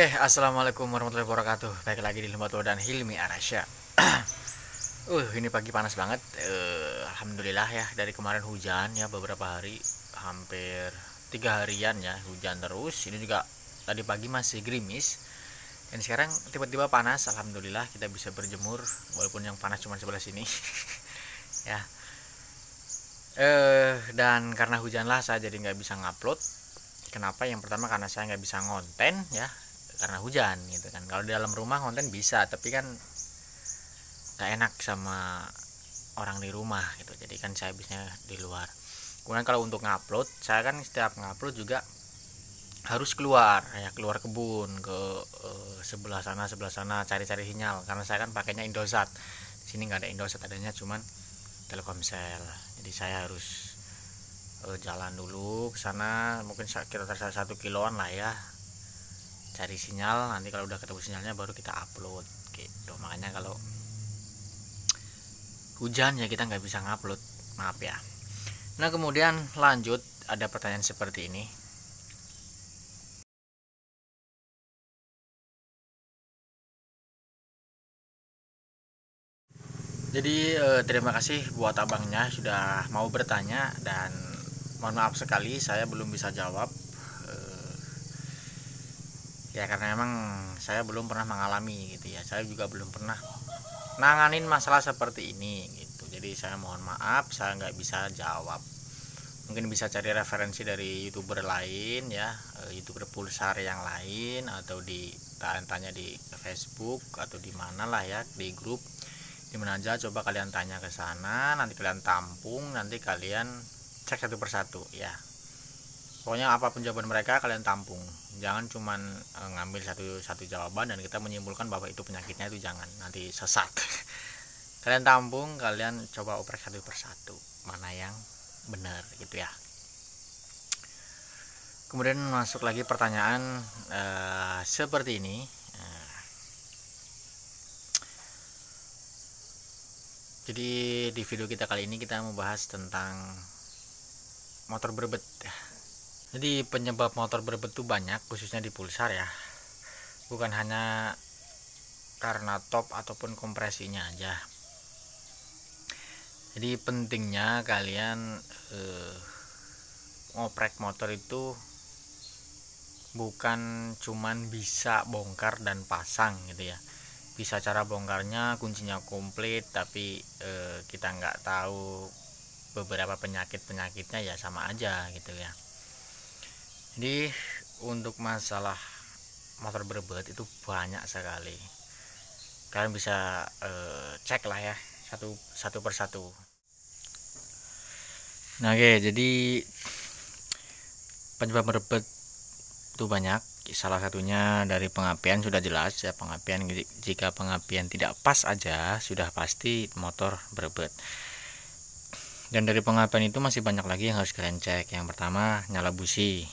Oke, assalamualaikum warahmatullahi wabarakatuh. Baik lagi di Lembatua dan Hilmi Arasya. Ini pagi panas banget. Alhamdulillah ya, dari kemarin hujan ya beberapa hari, hampir 3 harian ya hujan terus. Ini juga tadi pagi masih gerimis. Dan sekarang tiba-tiba panas. Alhamdulillah kita bisa berjemur walaupun yang panas cuma sebelah sini. Ya. Dan karena hujan lah saya jadi nggak bisa ngupload. Kenapa? Yang pertama karena saya nggak bisa ngonten ya, karena hujan gitu kan. Kalau di dalam rumah konten bisa, tapi kan gak enak sama orang di rumah gitu, jadi kan saya bisnya di luar. Kemudian kalau untuk ngupload, saya kan setiap ngupload juga harus keluar ya, keluar kebun ke sebelah sana cari-cari sinyal, karena saya kan pakainya Indosat. Di sini nggak ada Indosat, adanya cuman Telkomsel. Jadi saya harus jalan dulu ke sana, mungkin sekitar 1 kiloan lah ya, cari sinyal. Nanti kalau udah ketemu sinyalnya baru kita upload gitu. Makanya kalau hujan ya kita nggak bisa ngupload, maaf ya. Nah kemudian lanjut, ada pertanyaan seperti ini. Jadi terima kasih buat abangnya sudah mau bertanya, dan mohon maaf sekali saya belum bisa jawab. Ya karena emang saya belum pernah mengalami gitu ya, saya juga belum pernah nanganin masalah seperti ini gitu. Jadi saya mohon maaf, saya nggak bisa jawab. Mungkin bisa cari referensi dari youtuber lain ya, youtuber pulsar yang lain, atau di tanya di Facebook atau di mana lah ya, di grup dimana aja. Coba kalian tanya ke sana, nanti kalian tampung, nanti kalian cek satu persatu ya. Pokoknya apapun jawaban mereka kalian tampung, jangan cuman ngambil satu jawaban dan kita menyimpulkan bahwa itu penyakitnya, itu jangan, nanti sesat. Kalian tampung, kalian coba oprek satu persatu mana yang benar gitu ya. Kemudian masuk lagi pertanyaan seperti ini. Jadi di video kita kali ini kita membahas tentang motor berbet. Jadi penyebab motor berbet itu banyak, khususnya di pulsar ya. Bukan hanya karena top ataupun kompresinya aja. Jadi pentingnya kalian ngoprek motor itu bukan cuman bisa bongkar dan pasang gitu ya. Bisa cara bongkarnya kuncinya komplit, tapi kita nggak tahu beberapa penyakitnya ya sama aja gitu ya. Jadi untuk masalah motor berbet itu banyak sekali. Kalian bisa cek lah ya satu persatu. Nah oke, jadi penyebab berbet itu banyak. Salah satunya dari pengapian, sudah jelas ya, pengapian. Jika pengapian tidak pas aja sudah pasti motor berbet. Dan dari pengapian itu masih banyak lagi yang harus kalian cek. Yang pertama, nyala busi,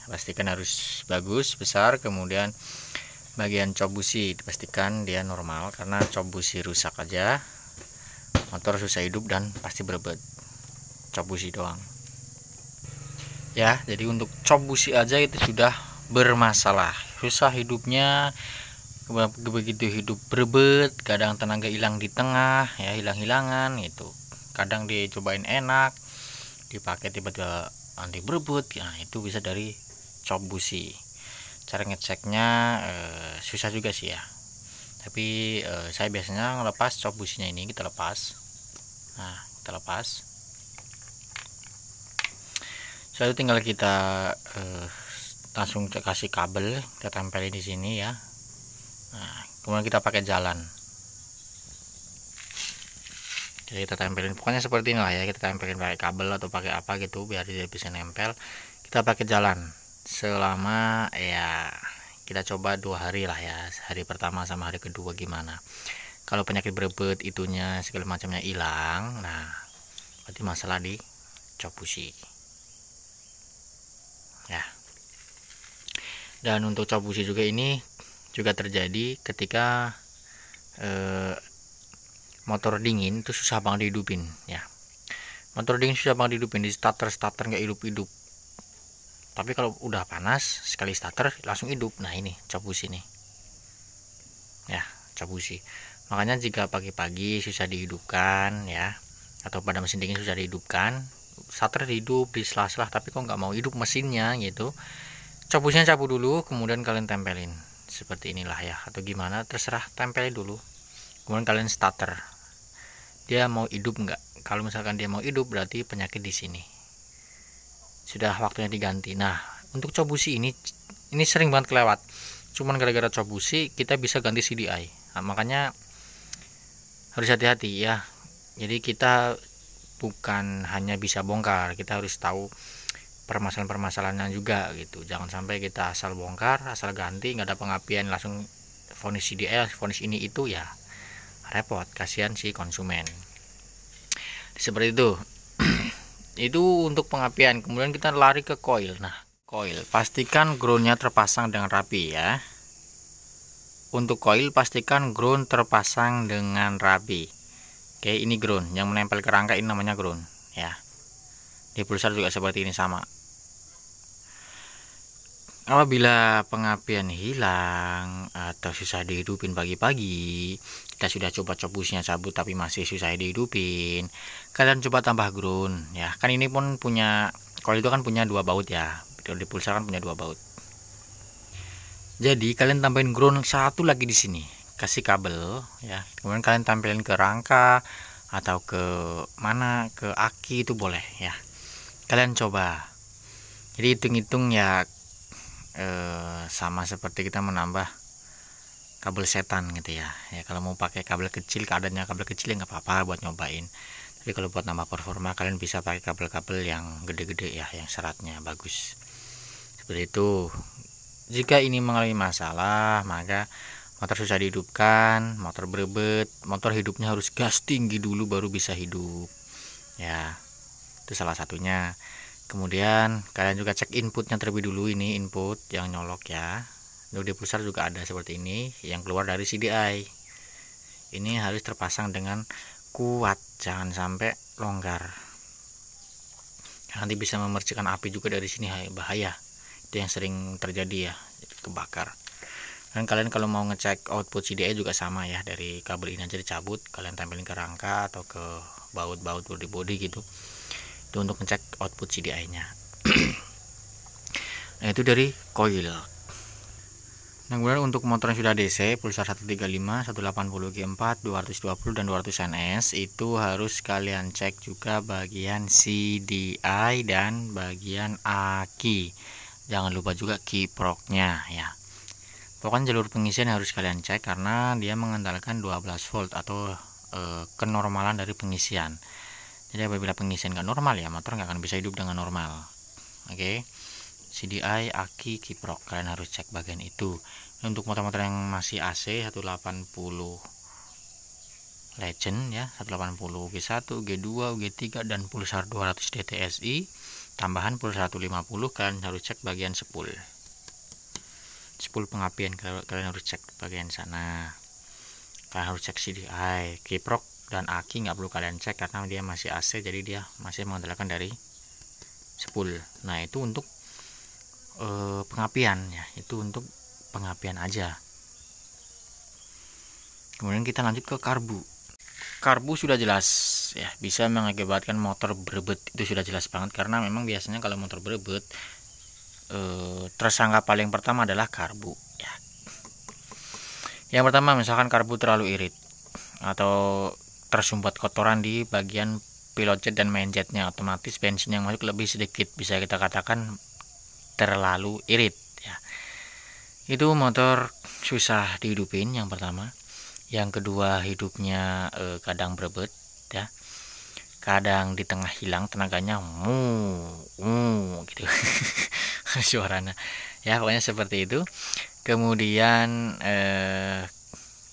pastikan harus bagus, besar. Kemudian bagian cop busi dipastikan dia normal, karena cop busi rusak aja motor susah hidup dan pasti berbet. Cop busi doang ya. Jadi untuk cop busi aja itu sudah bermasalah, susah hidupnya. Begitu hidup berbet, kadang tenaga hilang di tengah ya, hilang-hilangan itu. Kadang dicobain enak, dipakai tiba-tiba anti berbet ya, itu bisa dari cop busi. Cara ngeceknya susah juga sih ya, tapi saya biasanya ngelepas cop businya ini. Kita lepas, nah kita lepas, setelah itu tinggal kita langsung kasih kabel, kita tempelin di sini ya. Nah kemudian kita pakai jalan, jadi kita tempelin pokoknya seperti ini lah ya. Kita tempelin pakai kabel atau pakai apa gitu biar dia bisa nempel. Kita pakai jalan selama ya, kita coba 2 hari lah ya, hari pertama sama hari kedua gimana. Kalau penyakit berbet itunya segala macamnya hilang, nah berarti masalah di cop busi ya. Dan untuk cop busi juga ini juga terjadi ketika motor dingin itu susah banget dihidupin ya. Motor dingin susah banget dihidupin, di starter nggak hidup-hidup. Tapi kalau udah panas sekali starter langsung hidup. Nah ini cop busi nih ya, cop busi. Makanya jika pagi-pagi susah dihidupkan ya, atau pada mesin dingin susah dihidupkan, starter hidup di sela-sela tapi kok nggak mau hidup mesinnya gitu, cop businya cabut dulu, kemudian kalian tempelin seperti inilah ya, atau gimana terserah, tempelin dulu, kemudian kalian starter, dia mau hidup nggak. Kalau misalkan dia mau hidup berarti penyakit di sini, sudah waktunya diganti. Nah untuk cop busi ini sering banget kelewat, cuman gara-gara cop busi kita bisa ganti CDI. Nah, makanya harus hati-hati ya. Jadi kita bukan hanya bisa bongkar, kita harus tahu permasalahan-permasalahannya juga gitu. Jangan sampai kita asal bongkar, asal ganti, nggak ada pengapian langsung vonis CDI, vonis ini itu, ya repot, kasihan si konsumen. Seperti itu. Itu untuk pengapian. Kemudian kita lari ke coil. Nah coil, pastikan groundnya terpasang dengan rapi ya. Untuk coil pastikan ground terpasang dengan rapi. Oke, ini ground yang menempel ke rangka, ini namanya ground ya. Di pulsar juga seperti ini sama. Apabila pengapian hilang atau susah dihidupin pagi-pagi, kita sudah coba cop businya cabut tapi masih susah dihidupin, kalian coba tambah ground ya. Kan ini pun punya, coil itu kan punya 2 baut ya. Di pulsar kan punya 2 baut. Jadi kalian tambahin ground satu lagi di sini, kasih kabel ya. Kemudian kalian tampilin ke rangka atau ke mana, ke aki itu boleh ya. Kalian coba. Jadi hitung-hitung ya, sama seperti kita menambah kabel setan gitu ya. Ya kalau mau pakai kabel kecil, keadaannya kabel kecil ya nggak apa-apa buat nyobain. Tapi kalau buat nambah performa kalian bisa pakai kabel-kabel yang gede-gede ya, yang seratnya bagus. Seperti itu. Jika ini mengalami masalah, maka motor susah dihidupkan, motor berebet, motor hidupnya harus gas tinggi dulu baru bisa hidup ya. Itu salah satunya. Kemudian kalian juga cek inputnya terlebih dulu, ini input yang nyolok ya. Di pulsar juga ada seperti ini, yang keluar dari CDI. Ini harus terpasang dengan kuat, jangan sampai longgar. Nanti bisa memercikan api juga dari sini, bahaya. Itu yang sering terjadi ya, kebakar. Dan kalian kalau mau ngecek output CDI juga sama ya, dari kabel ini aja dicabut, kalian tempelin ke rangka atau ke baut-baut body gitu. Itu untuk ngecek output CDI nya. Nah itu dari coil. Nah kemudian untuk motor yang sudah DC, pulsar 135, 180 G4, 220 dan 200 NS, itu harus kalian cek juga bagian CDI dan bagian aki. Jangan lupa juga kiproknya ya. Pokoknya jalur pengisian harus kalian cek karena dia mengandalkan 12 volt atau kenormalan dari pengisian. Jadi apabila pengisian nggak normal ya, motor nggak akan bisa hidup dengan normal. Oke. CDI, aki, kiprok, kalian harus cek bagian itu. Untuk motor-motor yang masih AC 180 Legend ya, 180 G1, G2, G3 dan pulsar 200 DTSI, tambahan pulsar 150, kalian harus cek bagian spool pengapian, kalian harus cek bagian sana. Kalian harus cek CDI, kiprok dan aki nggak perlu kalian cek karena dia masih AC, jadi dia masih mengandalkan dari spool. Nah itu untuk pengapian ya, itu untuk pengapian aja. Kemudian kita lanjut ke karbu. Karbu sudah jelas ya, bisa mengakibatkan motor berebet, itu sudah jelas banget karena memang biasanya kalau motor berebet tersangka paling pertama adalah karbu ya. Yang pertama misalkan karbu terlalu irit atau tersumbat kotoran di bagian pilot jet dan main jetnya, otomatis bensin yang masuk lebih sedikit, bisa kita katakan terlalu irit ya. Itu motor susah dihidupin yang pertama. Yang kedua hidupnya kadang berebet ya, kadang di tengah hilang tenaganya gitu suaranya ya, pokoknya seperti itu. Kemudian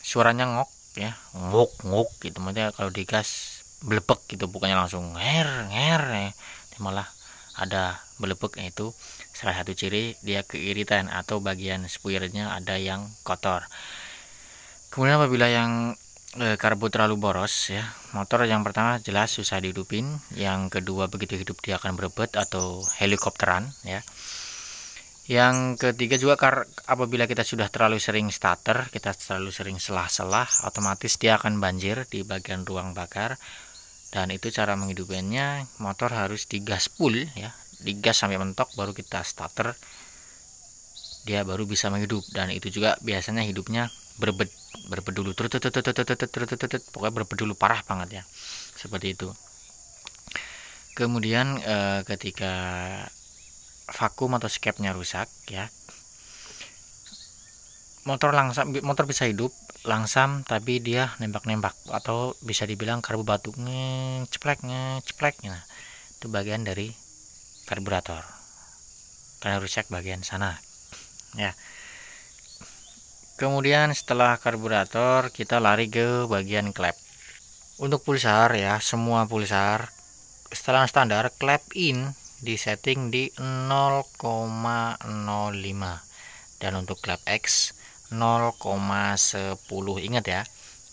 suaranya ngok ya, ngok gitu, maksudnya kalau digas belepek gitu, bukannya langsung nger ya, malah ada belepek. Itu salah satu ciri dia keiritan atau bagian spoilernya ada yang kotor. Kemudian apabila yang karbu terlalu boros ya, motor yang pertama jelas susah dihidupin, yang kedua begitu hidup dia akan berebet atau helikopteran ya. Yang ketiga juga apabila kita sudah terlalu sering starter, kita terlalu sering selah-selah, otomatis dia akan banjir di bagian ruang bakar. Dan itu cara menghidupinya, motor harus digas full ya, digas sampai mentok baru kita starter, dia baru bisa menghidup. Dan itu juga biasanya hidupnya berbed dulu, pokoknya berbed dulu parah banget ya, seperti itu. Kemudian ketika vakum atau skepnya rusak ya, motor bisa hidup langsam, tapi dia nembak-nembak atau bisa dibilang karbu batuk ngeceplek. Nah, itu bagian dari karburator karena rusak bagian sana ya. Kemudian setelah karburator kita lari ke bagian klep. Untuk pulsar ya, semua pulsar setelah standar klep in di setting di 0,05, dan untuk klep X 0,10. ingat ya,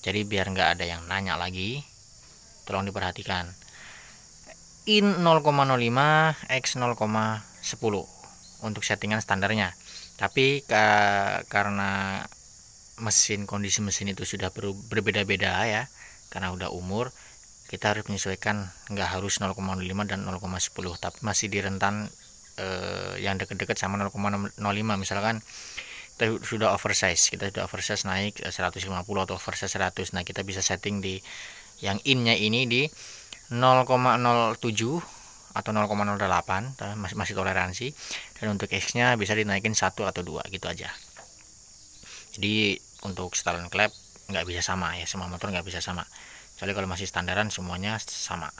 jadi biar nggak ada yang nanya lagi, tolong diperhatikan. In 0,05, X 0,10 untuk settingan standarnya. Tapi karena kondisi mesin itu sudah berbeda-beda ya, karena udah umur, kita harus menyesuaikan, nggak harus 0,05 dan 0,10, tapi masih di rentan yang dekat-dekat sama 0,05. Misalkan kita sudah oversize naik 150 atau oversize 100, nah kita bisa setting di yang innya ini di 0,07 atau 0,08, masih toleransi. Dan untuk X nya bisa dinaikin 1 atau 2 gitu aja. Jadi untuk setelan klep nggak bisa sama ya, semua motor nggak bisa sama, kecuali kalau masih standaran semuanya sama.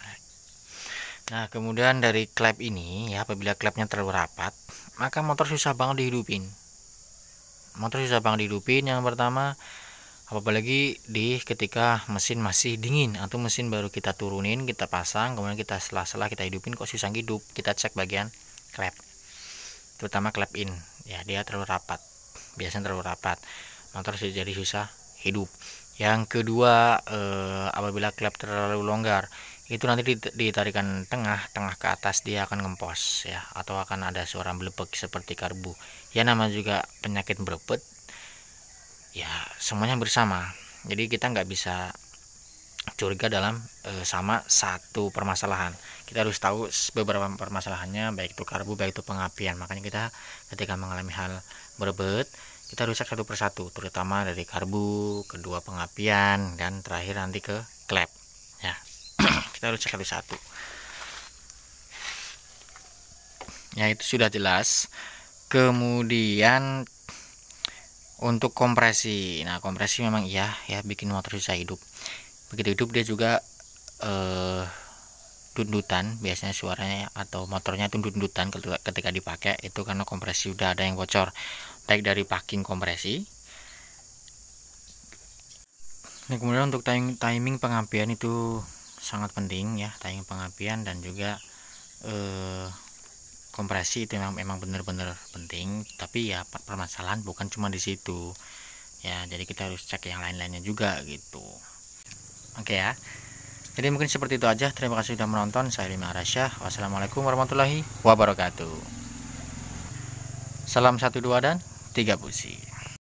Nah, kemudian dari klep ini ya, apabila klepnya terlalu rapat, maka motor susah banget dihidupin. Yang pertama, apalagi ketika mesin masih dingin atau mesin baru kita turunin, kita pasang, kemudian kita selah-selah kita hidupin, kok susah hidup. Kita cek bagian klep, terutama klep in ya, dia terlalu rapat, biasanya terlalu rapat, motor jadi susah hidup. Yang kedua, apabila klep terlalu longgar, itu nanti ditarikan tengah ke atas dia akan ngempos ya, atau akan ada suara belepek seperti karbu ya, nama juga penyakit berebet ya, semuanya bersama. Jadi kita nggak bisa curiga dalam sama satu permasalahan, kita harus tahu beberapa permasalahannya, baik itu karbu, baik itu pengapian. Makanya kita ketika mengalami hal berebet, kita harus cek satu persatu, terutama dari karbu, kedua pengapian, dan terakhir nanti ke klep ya. Kita harus cek satu-satu ya, itu sudah jelas. Kemudian untuk kompresi, nah kompresi memang ya bikin motor susah hidup. Begitu hidup dia juga tundutan, biasanya suaranya atau motornya tundutan ketika dipakai, itu karena kompresi udah ada yang bocor, baik dari packing kompresi. Nah, kemudian untuk timing pengapian itu sangat penting ya, timing pengapian dan juga kompresi itu memang benar-benar penting. Tapi ya permasalahan bukan cuma di situ ya, jadi kita harus cek yang lain-lainnya juga gitu. Oke ya, jadi mungkin seperti itu aja. Terima kasih sudah menonton. Saya Lima Arasyah. Wassalamualaikum warahmatullahi wabarakatuh. Salam 1, 2 dan 3 pusi.